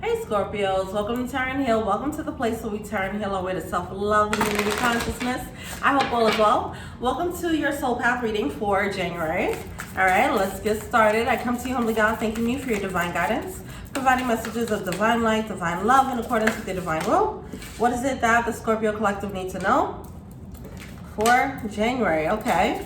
Hey Scorpios, welcome to Turn Heal. Welcome to the place where we turn heal our way to self-love and unity consciousness. I hope all is well. Welcome to your soul path reading for January. All right, let's get started. I come to you humbly, God, thanking you for your divine guidance, providing messages of divine light, divine love in accordance with your divine will. What is it that the Scorpio collective need to know for January? Okay.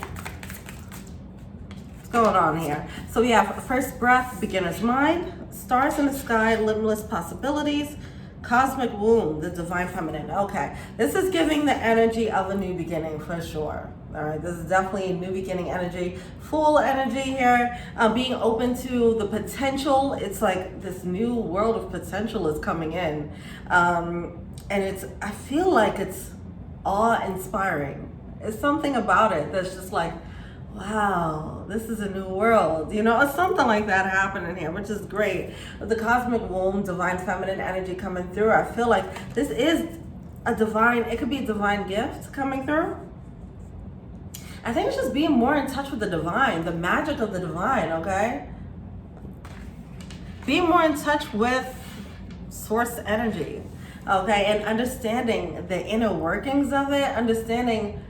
What's going on here? So we have first breath, beginner's mind, stars in the sky, limitless possibilities, cosmic womb, the divine feminine. Okay, this is giving the energy of a new beginning for sure. All right, this is definitely a new beginning energy, full energy here, being open to the potential. It's like this new world of potential is coming in, and I feel like it's awe-inspiring. It's something about it that's just like, wow, this is a new world, you know, it's something like that happening here, which is great. With the cosmic womb, divine feminine energy coming through, I feel like this is a divine, it could be a divine gift coming through. I think it's just being more in touch with the divine, the magic of the divine, okay? Being more in touch with source energy, okay? And understanding the inner workings of it, understanding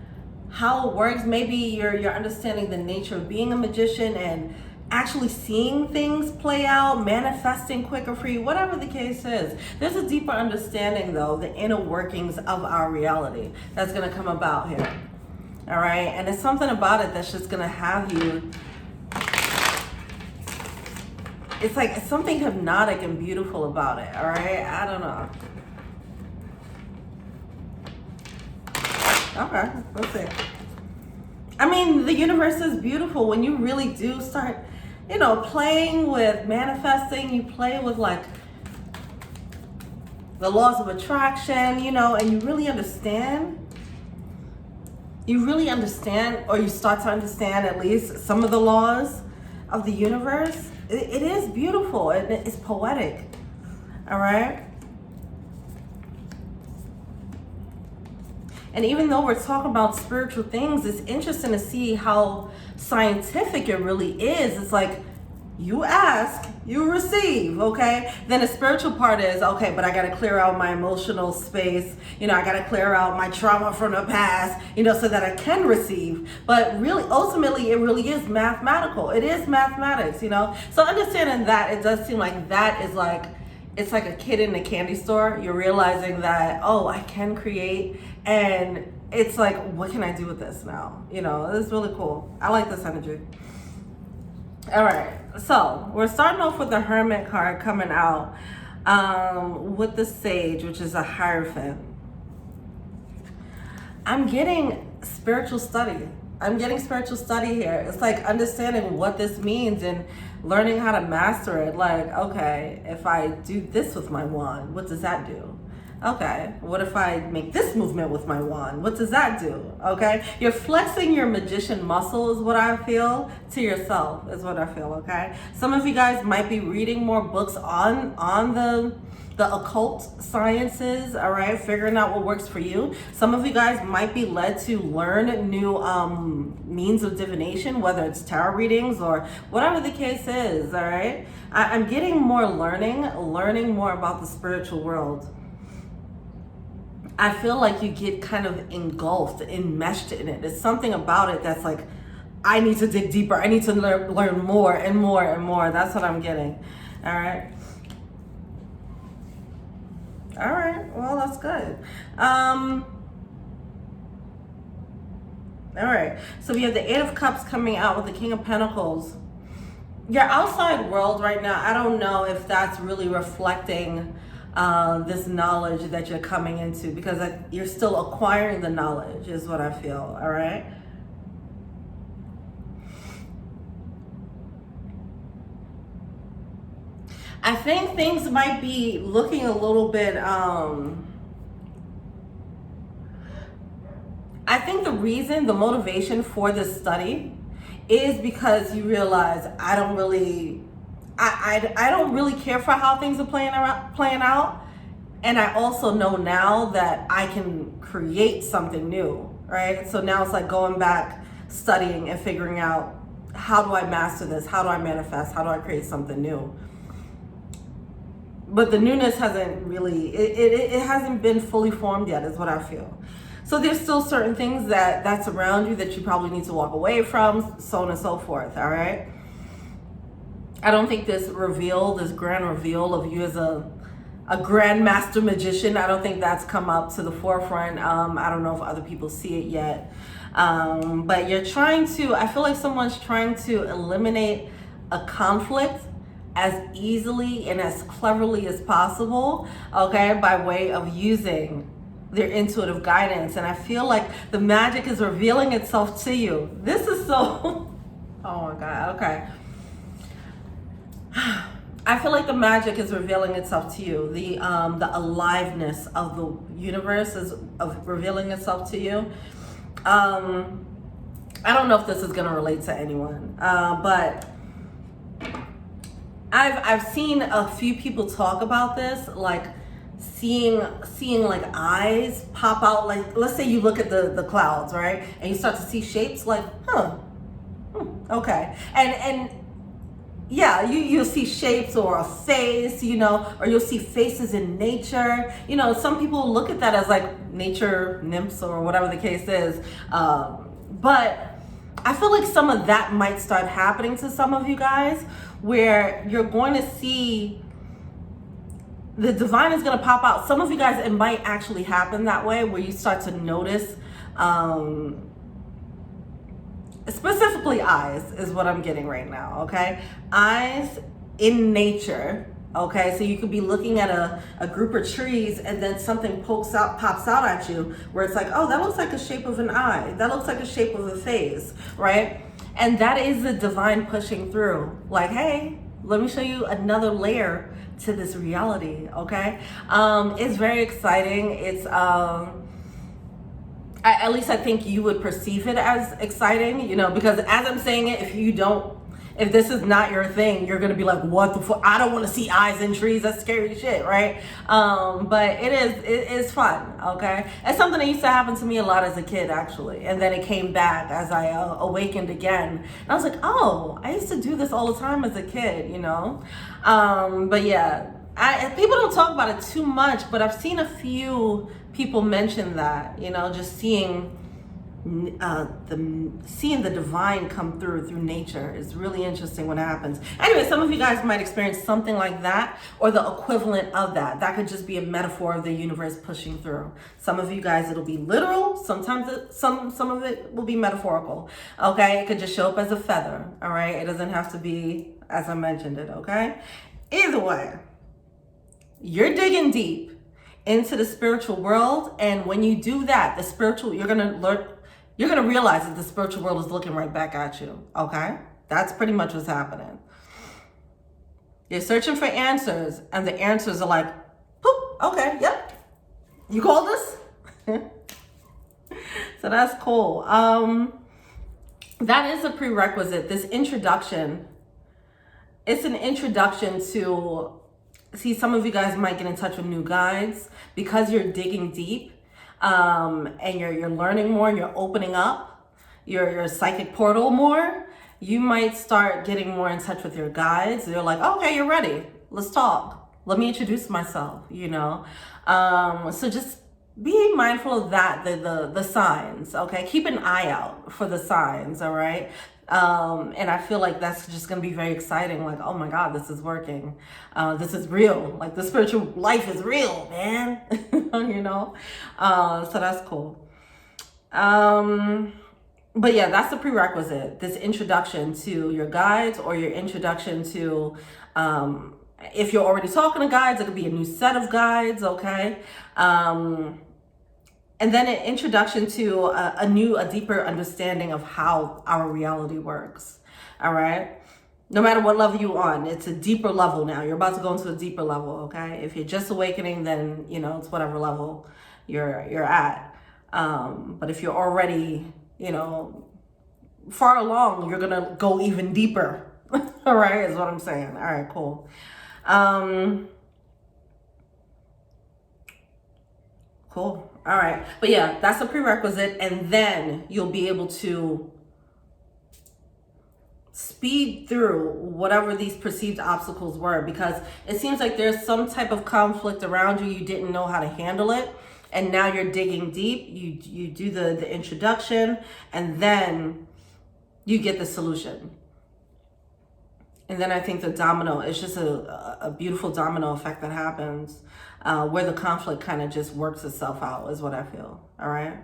how it works. Maybe you're understanding the nature of being a magician and actually seeing things play out, manifesting quicker for you, whatever the case is. There's a deeper understanding though, the inner workings of our reality that's gonna come about here. All right, and it's something about it that's just gonna have you, it's like something hypnotic and beautiful about it, all right? I don't know. Okay, let's see. I mean, the universe is beautiful when you really do start, you know, playing with manifesting. You play with like the laws of attraction, you know, and you really understand. You really understand, or you start to understand at least some of the laws of the universe. It is beautiful and it's poetic, all right? And even though we're talking about spiritual things, it's interesting to see how scientific it really is. It's like, you ask, you receive, okay? Then the spiritual part is, okay, but I gotta clear out my emotional space. You know, I gotta clear out my trauma from the past, you know, so that I can receive. But really, ultimately, it really is mathematical. It is mathematics, you know? So understanding that, it does seem like that is like, it's like a kid in a candy store. You're realizing that, oh, I can create. And it's like, what can I do with this now? You know, it's really cool. I like this energy. All right, so we're starting off with the Hermit card coming out with the Sage, which is a Hierophant. I'm getting spiritual study. I'm getting spiritual study here. It's like understanding what this means and learning how to master it. Like, okay, if I do this with my wand, what does that do? Okay, what if I make this movement with my wand? What does that do? Okay, you're flexing your magician muscle is what I feel to yourself is what I feel, okay? Some of you guys might be reading more books on the occult sciences, all right? Figuring out what works for you. Some of you guys might be led to learn new means of divination, whether it's tarot readings or whatever the case is, all right? I'm getting more learning more about the spiritual world. I feel like you get kind of engulfed, enmeshed in it. There's something about it that's like, I need to dig deeper. I need to learn more and more and more. That's what I'm getting. All right. All right. Well, that's good. All right. So we have the Eight of Cups coming out with the King of Pentacles. Your outside world right now, I don't know if that's really reflecting this knowledge that you're coming into, because you're still acquiring the knowledge is what I feel, all right? I think things might be looking a little bit, I think the reason, the motivation for this study is because you realize I don't really care for how things are playing out. And I also know now that I can create something new, right? So now it's like going back, studying and figuring out, how do I master this? How do I manifest? How do I create something new? but the newness hasn't really, it hasn't been fully formed yet, is what I feel. So there's still certain things that's around you that you probably need to walk away from, so on and so forth, all right? I don't think this reveal, this grand reveal of you as a grandmaster magician, I don't think that's come up to the forefront. I don't know if other people see it yet. But you're trying to, I feel like someone's trying to eliminate a conflict as easily and as cleverly as possible, okay, by way of using their intuitive guidance. And I feel like the magic is revealing itself to you. This is so, oh my God, okay. I feel like the magic is revealing itself to you. The aliveness of the universe is revealing itself to you. I don't know if this is gonna relate to anyone, but I've seen a few people talk about this, like seeing like eyes pop out. Like, let's say you look at the clouds, right, and you start to see shapes, like, okay, and yeah, you'll see shapes or a face, you know, or you'll see faces in nature. You know, some people look at that as like nature nymphs or whatever the case is. But I feel like some of that might start happening to some of you guys, where you're going to see the divine is going to pop out. Some of you guys, it might actually happen that way, where you start to notice, specifically eyes is what I'm getting right now, okay? Eyes in nature, okay? So you could be looking at a group of trees, and then something pops out at you, where it's like, oh, that looks like a shape of an eye. That looks like a shape of a face, right? And that is the divine pushing through. Like, hey, let me show you another layer to this reality, okay? It's very exciting. It's, at least I think you would perceive it as exciting, you know, because as I'm saying it, if this is not your thing, you're gonna be like, what the fuck? I don't want to see eyes in trees. That's scary shit, right? But it is fun, okay? It's something that used to happen to me a lot as a kid, actually, and then it came back as I awakened again. And I was like, oh, I used to do this all the time as a kid, you know? But yeah, people don't talk about it too much, but I've seen a few people mention that, you know, just seeing the divine come through nature is really interesting when it happens. Anyway, some of you guys might experience something like that, or the equivalent of that. That could just be a metaphor of the universe pushing through. Some of you guys, it'll be literal. Sometimes some of it will be metaphorical, okay? It could just show up as a feather, all right? It doesn't have to be as I mentioned it, okay? Either way, you're digging deep into the spiritual world, and when you do that, you're gonna realize that the spiritual world is looking right back at you, okay? That's pretty much what's happening. You're searching for answers, and the answers are like, poop, okay, yep. You called this? So that's cool. That is a prerequisite. This introduction, it's an introduction to, see, some of you guys might get in touch with new guides because you're digging deep, and you're learning more, and you're opening up your psychic portal more. You might start getting more in touch with your guides. They're like, oh, okay, you're ready. Let's talk. Let me introduce myself, you know? So just be mindful of that, the signs, okay? Keep an eye out for the signs, all right? And I feel like that's just going to be very exciting. Like, oh my God, this is working. This is real. Like, the spiritual life is real, man. You know? So that's cool. But yeah, that's the prerequisite. This introduction to your guides, or your introduction to, if you're already talking to guides, it could be a new set of guides, okay? And then an introduction to a deeper understanding of how our reality works, all right? No matter what level you're on, it's a deeper level now. You're about to go into a deeper level, okay? If you're just awakening, then, you know, it's whatever level you're at. But if you're already, you know, far along, you're gonna go even deeper, all right, is what I'm saying. All right, cool. Cool. All right. But yeah, that's a prerequisite. And then you'll be able to speed through whatever these perceived obstacles were, because it seems like there's some type of conflict around you. You didn't know how to handle it, and now you're digging deep. You do the introduction, and then you get the solution. And then I think the domino, it's just a beautiful domino effect that happens, where the conflict kind of just works itself out, is what I feel. All right.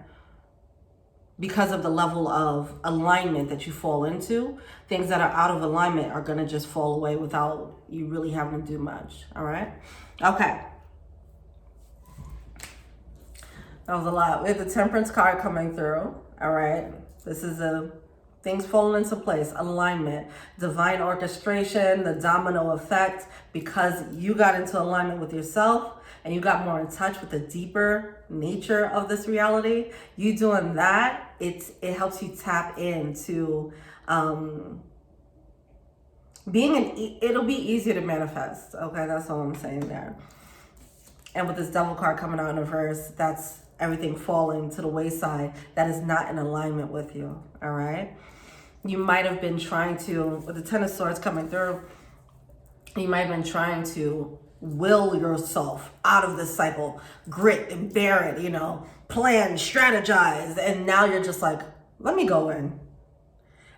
Because of the level of alignment that you fall into, things that are out of alignment are going to just fall away without you really having to do much. All right. Okay. That was a lot. We have the Temperance card coming through. All right. This is things falling into place, alignment, divine orchestration, the domino effect, because you got into alignment with yourself and you got more in touch with the deeper nature of this reality. You doing that, it helps you tap into it'll be easier to manifest. Okay, that's all I'm saying there. And with this Devil card coming out in reverse, that's everything falling to the wayside that is not in alignment with you. All right. You might have been trying to, with the Ten of Swords coming through, you might have been trying to will yourself out of this cycle, grit and bear it, you know, plan, strategize. And now you're just like, let me go in.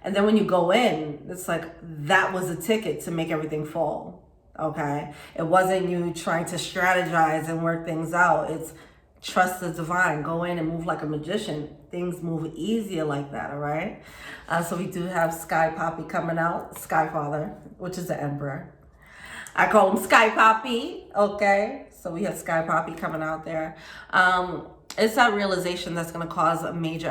And then when you go in, it's like, that was a ticket to make everything fall. Okay. It wasn't you trying to strategize and work things out. It's trust the divine, go in and move like a magician. Things move easier like that. All right. So we do have Sky Poppy coming out, Sky Father, which is the Emperor. I call him Sky Poppy. Okay. So we have Sky Poppy coming out there. It's that realization that's going to cause a major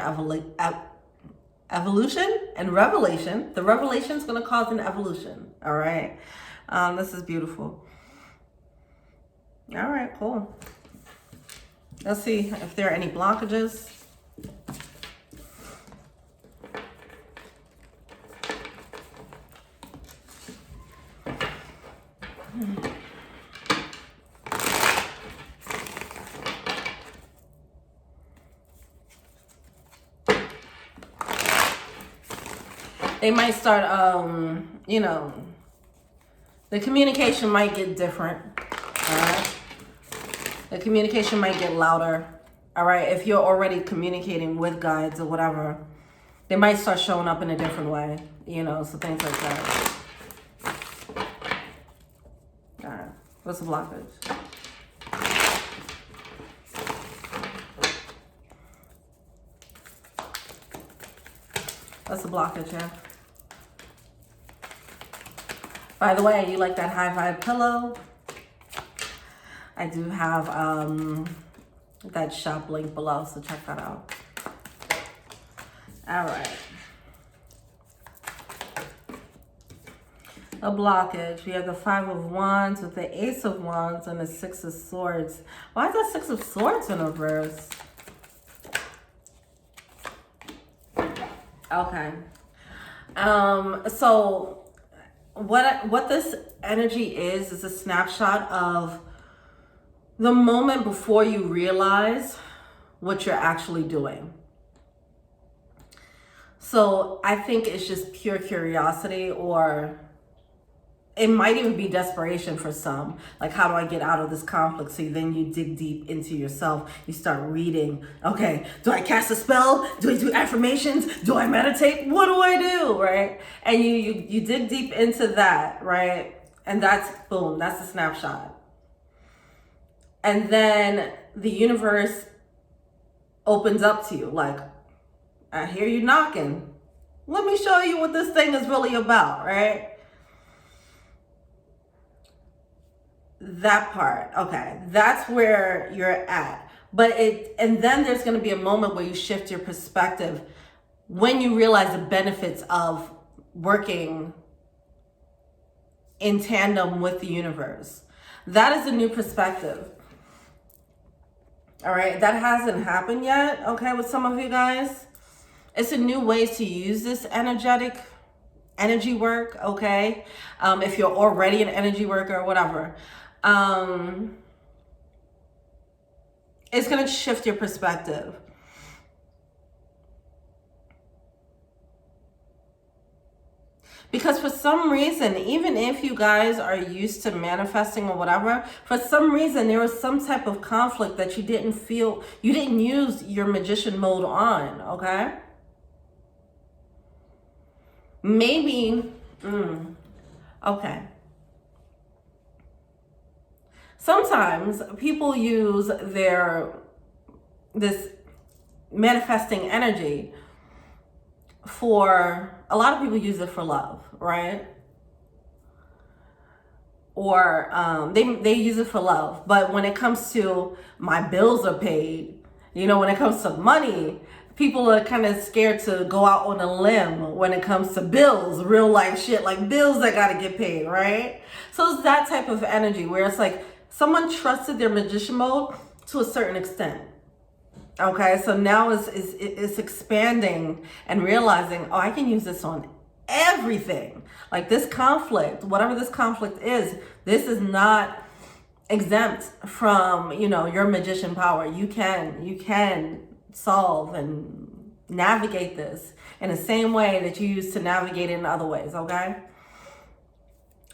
evolution and revelation. The revelation is going to cause an evolution. All right. This is beautiful. All right, cool. Let's see if there are any blockages. They might start, you know, the communication might get different. All right. The communication might get louder. All right. If you're already communicating with guides or whatever, they might start showing up in a different way, you know, so things like that. All right. What's the blockage? What's the blockage, yeah? By the way, you like that high vibe pillow? I do have that shop link below, so check that out. All right. A blockage. We have the Five of Wands with the Ace of Wands and the Six of Swords. Why is that Six of Swords in reverse? Okay. So what this energy is a snapshot of the moment before you realize what you're actually doing. So I think it's just pure curiosity, or it might even be desperation for some. Like, how do I get out of this conflict? So then you dig deep into yourself. You start reading. Okay, do I cast a spell? Do I do affirmations? Do I meditate? What do I do, right? And you dig deep into that, right? And that's, boom, that's the snapshot. And then the universe opens up to you. Like, I hear you knocking. Let me show you what this thing is really about, right? That part. Okay. That's where you're at. And then there's going to be a moment where you shift your perspective when you realize the benefits of working in tandem with the universe. That is a new perspective. All right. That hasn't happened yet. Okay. With some of you guys, it's a new way to use this energy work. Okay. If you're already an energy worker or whatever, it's going to shift your perspective. Because for some reason, even if you guys are used to manifesting or whatever, for some reason there was some type of conflict that you didn't feel, you didn't use your magician mode on, okay? Maybe, okay. Sometimes people use this manifesting energy for, a lot of people use it for love, right? Or they use it for love. But when it comes to my bills are paid, you know, when it comes to money, people are kind of scared to go out on a limb when it comes to bills, real life shit, like bills that gotta get paid, right? So it's that type of energy where it's like someone trusted their magician mode to a certain extent. Okay, so now it's expanding and realizing, oh, I can use this on everything. Like this conflict, whatever this conflict is, this is not exempt from, you know, your magician power. You can solve and navigate this in the same way that you used to navigate it in other ways, okay?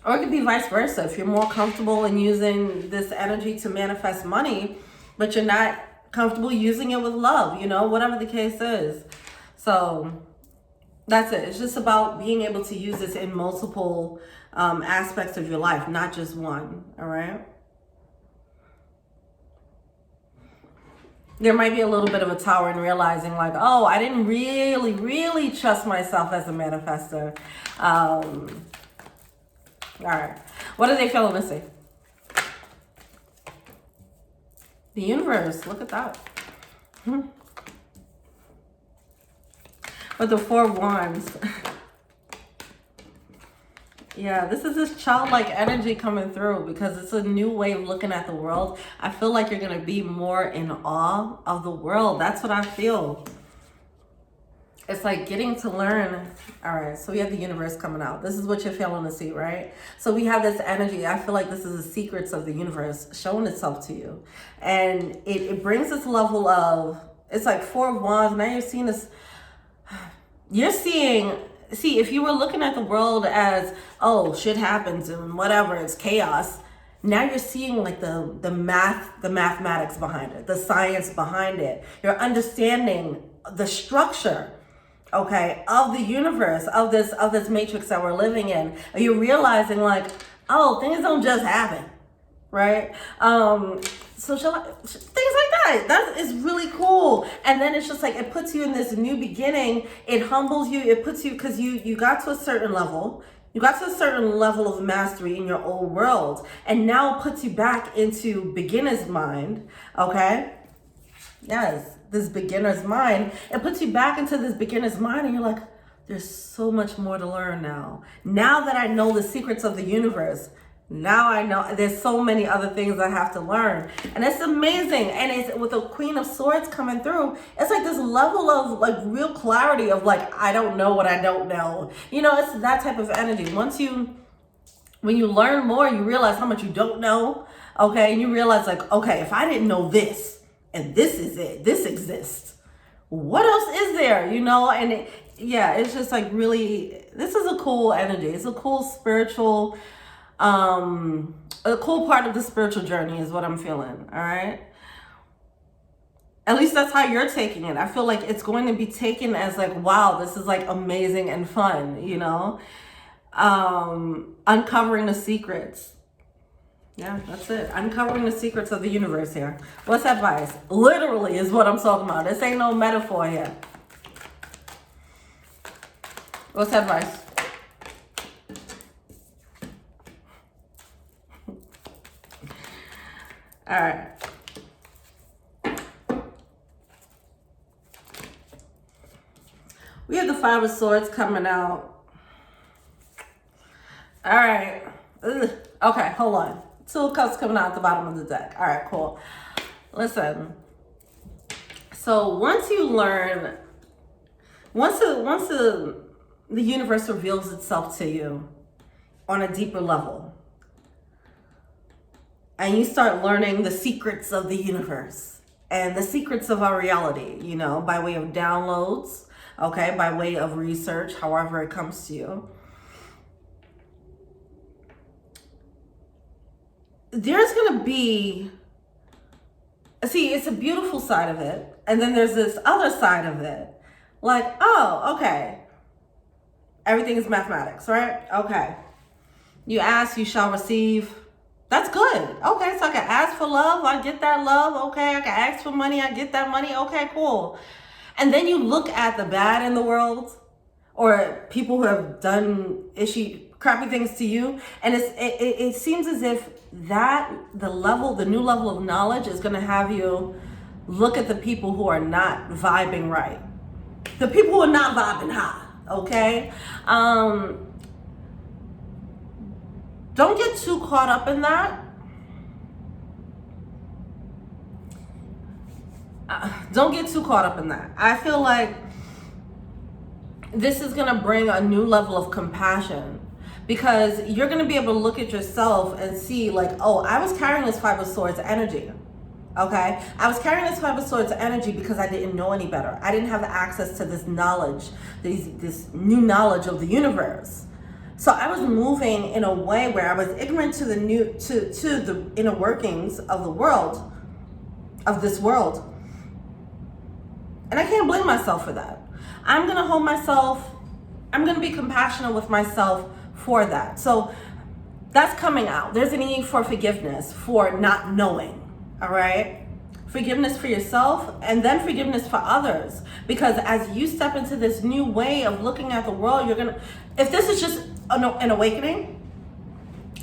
Or it could be vice versa. If you're more comfortable in using this energy to manifest money, but you're not comfortable using it with love, you know, whatever the case is. So that's it. It's just about being able to use this in multiple aspects of your life, not just one, all right? There might be a little bit of a tower in realizing like, oh, I didn't really trust myself as a manifester. All right. What are they feeling to see? The universe, look at that. With the 4 of Wands. Yeah, this is this childlike energy coming through because it's a new way of looking at the world. I feel like you're going to be more in awe of the world. That's what I feel. It's like getting to learn. All right, so we have the universe coming out. This is what you're feeling to see, right? So we have this energy. I feel like this is the secrets of the universe showing itself to you. And it brings this level of, it's like 4 of Wands. Now you're seeing this, see, if you were looking at the world as, oh, shit happens and whatever, it's chaos. Now you're seeing like the mathematics behind it, the science behind it. You're understanding the structure, okay, of the universe, of this matrix that we're living in. And you're realizing like, oh, things don't just happen, right? So things like that is really cool. And then it's just like, it puts you in this new beginning. It humbles you. It puts you, because you got to a certain level. You got to a certain level of mastery in your old world. And now it puts you back into beginner's mind, okay? Yes, this beginner's mind. It puts you back into this beginner's mind and you're like, there's so much more to learn now. Now that I know the secrets of the universe, now I know there's so many other things I have to learn. And it's amazing. And it's with the Queen of Swords coming through, it's like this level of like real clarity of like, I don't know what I don't know. You know, it's that type of energy. When you learn more, you realize how much you don't know. Okay. And you realize like, okay, if I didn't know this and this is it, this exists, what else is there? You know, and it's just like really, this is a cool energy. It's a cool spiritual, a cool part of the spiritual journey is what I'm feeling. All right. At least that's how you're taking it. I feel like it's going to be taken as like, wow, this is like amazing and fun, you know, uncovering the secrets. Yeah, that's it. Uncovering the secrets of the universe here. What's advice? Literally is what I'm talking about. This ain't no metaphor here. What's advice? All right. We have the 5 of Swords coming out. All right. Ugh. Okay, hold on. 2 of Cups coming out at the bottom of the deck. All right, cool. Listen. So once you learn, once the universe reveals itself to you on a deeper level, and you start learning the secrets of the universe and the secrets of our reality, you know, by way of downloads, okay, by way of research, however it comes to you. there's gonna be, see, it's a beautiful side of it, and then there's this other side of it. Like, oh, okay. Everything is mathematics, right? Okay. You ask, you shall receive. That's good. Okay, so I can ask for love, I get that love. Okay, I can ask for money, I get that money. Okay, cool. And then you look at the bad in the world, or people who have done crappy things to you, and it seems as if that the new level of knowledge is going to have you look at the people who are not vibing right, the people who are not vibing high. Okay, don't get too caught up in that. Don't get too caught up in that. I feel like this is going to bring a new level of compassion, because you're going to be able to look at yourself and see like, oh, I was carrying this Five of Swords energy. Okay, I was carrying this Five of Swords energy because I didn't know any better. I didn't have access to this knowledge, this new knowledge of the universe. So I was moving in a way where I was ignorant to the inner workings of the world, of this world. And I can't blame myself for that. I'm gonna hold myself, I'm gonna be compassionate with myself for that. So that's coming out. There's a need for forgiveness for not knowing, all right? Forgiveness for yourself, and then forgiveness for others. Because as you step into this new way of looking at the world, you're gonna, if this is just an awakening,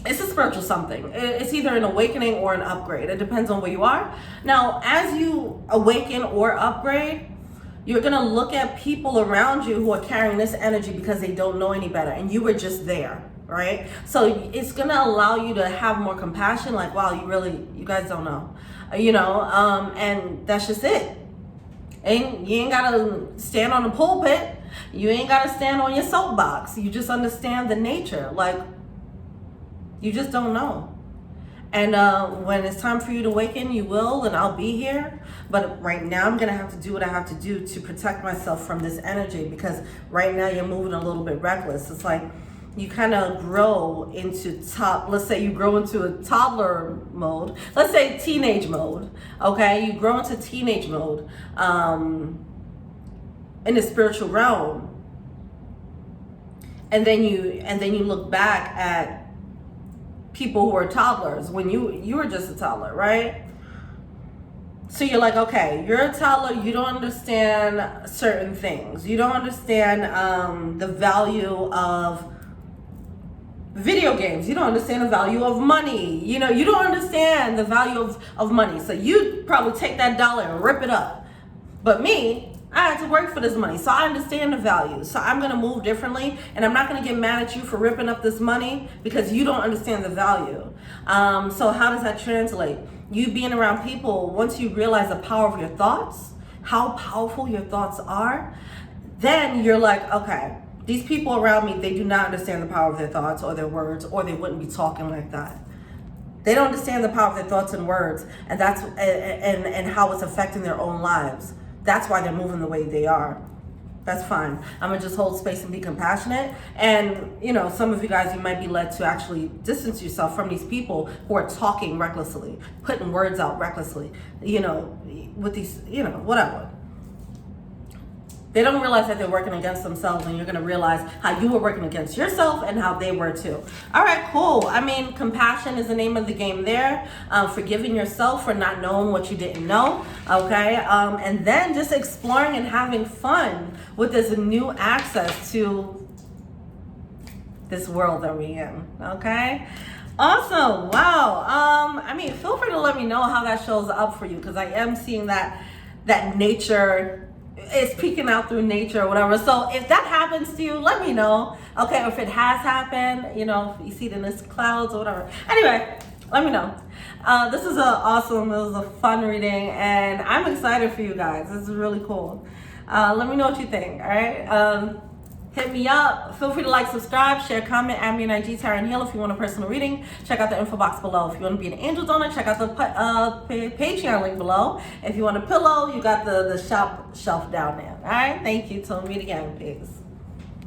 it's a spiritual something. It's either an awakening or an upgrade. It depends on where you are. Now, as you awaken or upgrade, you're gonna look at people around you who are carrying this energy because they don't know any better, and you were just there, right? So it's gonna allow you to have more compassion, like, wow, you guys don't know, and that's just it. And you ain't gotta stand on the pulpit, you ain't gotta stand on your soapbox. You just understand the nature, like, you just don't know. And when it's time for you to awaken, you will, and I'll be here. But right now, I'm gonna have to do what I have to do to protect myself from this energy, because right now you're moving a little bit reckless. It's like you kind of grow into let's say you grow into a toddler mode. Let's say teenage mode, okay? You grow into teenage mode in the spiritual realm. And then you look back at people who are toddlers when you were just a toddler, right? So you're like, okay, you're a toddler, you don't understand certain things. You don't understand the value of video games. You don't understand the value of money. You don't understand the value of money. So you probably take that dollar and rip it up. But me, I had to work for this money, so I understand the value. So I'm gonna move differently, and I'm not gonna get mad at you for ripping up this money because you don't understand the value. So how does that translate? You being around people, once you realize the power of your thoughts, how powerful your thoughts are, then you're like, okay, these people around me, they do not understand the power of their thoughts or their words, or they wouldn't be talking like that. They don't understand the power of their thoughts and words, and that's and how it's affecting their own lives. That's why they're moving the way they are. That's fine. I'm gonna just hold space and be compassionate. And some of you guys, you might be led to actually distance yourself from these people who are talking recklessly, putting words out recklessly, with these, whatever. They don't realize that they're working against themselves, and you're gonna realize how you were working against yourself and how they were too. All right, cool. I mean, compassion is the name of the game there. Forgiving yourself for not knowing what you didn't know, okay? And then just exploring and having fun with this new access to this world that we're in, okay? Awesome, wow. I mean, feel free to let me know how that shows up for you, because I am seeing that nature, it's peeking out through nature or whatever. So if that happens to you, let me know. Okay, or if it has happened, if you see it in the clouds or whatever. Anyway, let me know. This is it was a fun reading, and I'm excited for you guys. This is really cool. Let me know what you think, all right? Hit me up. Feel free to like, subscribe, share, comment, add me an IG, Tara and Hill if you want a personal reading. Check out the info box below. If you want to be an angel donor, check out the Patreon link below. If you want a pillow, you got the shop shelf down there. All right? Thank you. Till we meet again. Peace.